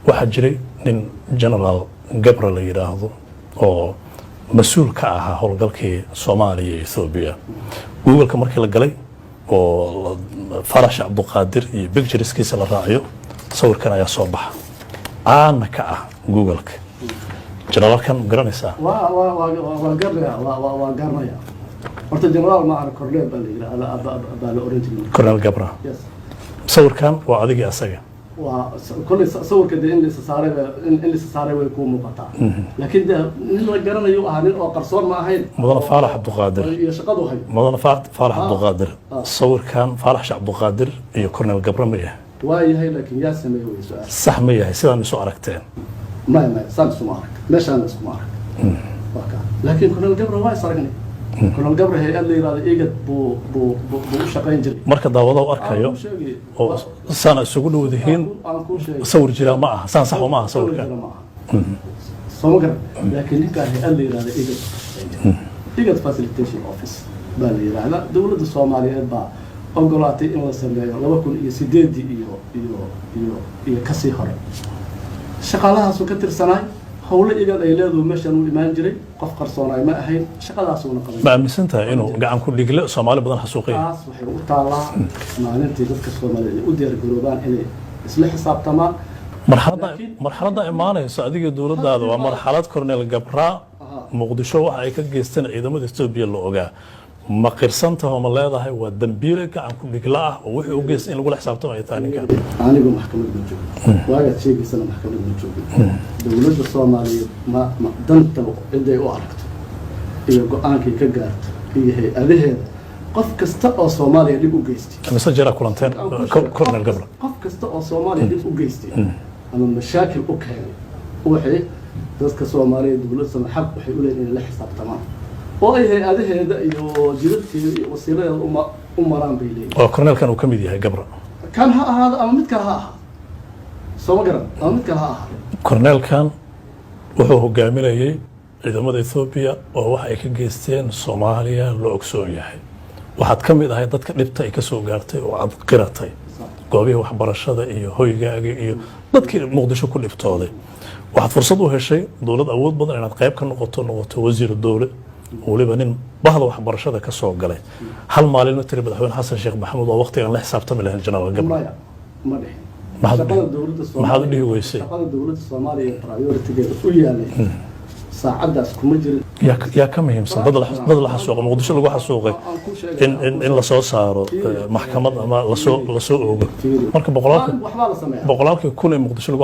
waxaa jiray nin generaal gabra la yiraahdo oo mas'uul ka ahaa howlgalkii Soomaaliya iyo Ethiopia Google-ka markii la galay oo Farash Abdulqaadir iyo pictureskiisa la raaciyo sawirkan ayaa soo baxa aan ka ah Google-ka generaalkan garanaysaa waa garanaya horta generaal ma arag korneel baa la yiraahdaa baa la oran jiray Colonel Gabra sawirkan waa adigii asaga كل صور كده إن اللي صار ويكون مقطع لكن ده نلا جرنا يوقع نلا قرصان ما هين مضنا فالح عبد القادر يشقده هاي مضنا فالح عبد القادر الصور كان فالح عبد القادر يكون القبر مية واي هاي لكن يا سمي هو سؤال صح مية هي سيدا نسوا عركتين ما صار سمارك ليش أنا سمارك لكن كنا القبر واي صارني كنا القبر هي اللي يراد إيجاد بو شقين جري مركز داوضة وأركيو سنة سجود وذهين صور جرا معه سنة صح ومعه صور كان صور لكن كان هي اللي يراد إيجاد فاسيليتيشن أوفيس بالي يراد دولة الصومالية با أنقلاتي إن وصلنا لو كن يسديدي إيو كسي خرج شغالها سكتر سناي howle iga ay leedahay meeshan uu imaan jiray qof qarsoonay ma ahayn shaqadaas uu qabay ma aaminsantahay inuu gacan ku dhigle Soomaali badan xasuuqay waxay u taalaa maalintii dadka Soomaaliyeed u diyaar garoobaan inay isla xisaabtamaan marxaladda imaanaysa adiga dawladdaada waa marxalad Colonel Gabra Muqdisho waxa ay ka geysteen ciidamada Ethiopia la ogaa ma qirsantahay ma leedahay waa dambiile gacan ku dhigla ah oo wuxuu u geystay in lagu xisaabtamo ay tahay ninka anigu maxkamadda joogo waaga sheegaysana maxkamadda joogo dawladda Soomaaliyeed ma danta ciday u aragto iyo go'aankii ka gaarto iyo hay'adaheeda qof kasta oo Soomaaliya dib u geystay mise jira kulanteen Colonel Gabra qof kasta oo Soomaaliya dib u geystay ama mashaakil u keenay waxay dadka Soomaaliyeed dawladda xaq waxay u leeyihiin la xisaabtamaan oo ay hay'adaheeda iyo jiradkeeda iyo wasiilada u maraan bay leeyihiin oo Colonelkan uu ka mid yahay Gabra kan ha ahaado ama mid kale ha ahaado soo garan ama mid kale ha ahaado Colonelkan wuxuu hogaaminayay ciidamada Ethiopia oo wax ay ka geysteen Soomaaliya loo ogsoon yahay waxaad ka mid ahay dadka dhibta ay ka soo gaartay oo aad qiratay goobaha waxbarashada iyo hoygaaga iyo dadkii Muqdisho ku dhibtooday waxaad fursad u heshay dawlad awood badan inaad qayb ka noqoto wasiir dawlad waliba nin bahda waxbarashada ka soo galay hal maalin u tiri madaxweyne Xasan Sheekh Maxamuud oo waqtigan la xisaabtami lahayn General Gabra ma dhixin maxaad u dhihi weysay shaqada dawladda Soomaaliya priority-geeda u yaalay saacadaas kuma jirin yaa ka muhiimsan dad la xasuuqay Muqdisho lagu xasuuqay in la soo saaro maxkamad ama la soo oogo marka boqolaalka kun ee Muqdisho lagu